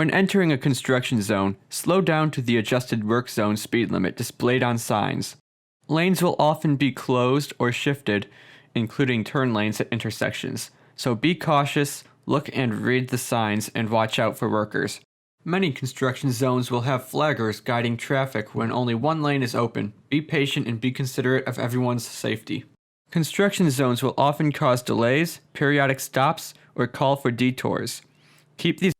When entering a construction zone, slow down to the adjusted work zone speed limit displayed on signs. Lanes will often be closed or shifted, including turn lanes at intersections, so be cautious, look and read the signs, and watch out for workers. Many construction zones will have flaggers guiding traffic when only one lane is open. Be patient and be considerate of everyone's safety. Construction zones will often cause delays, periodic stops, or call for detours. Keep these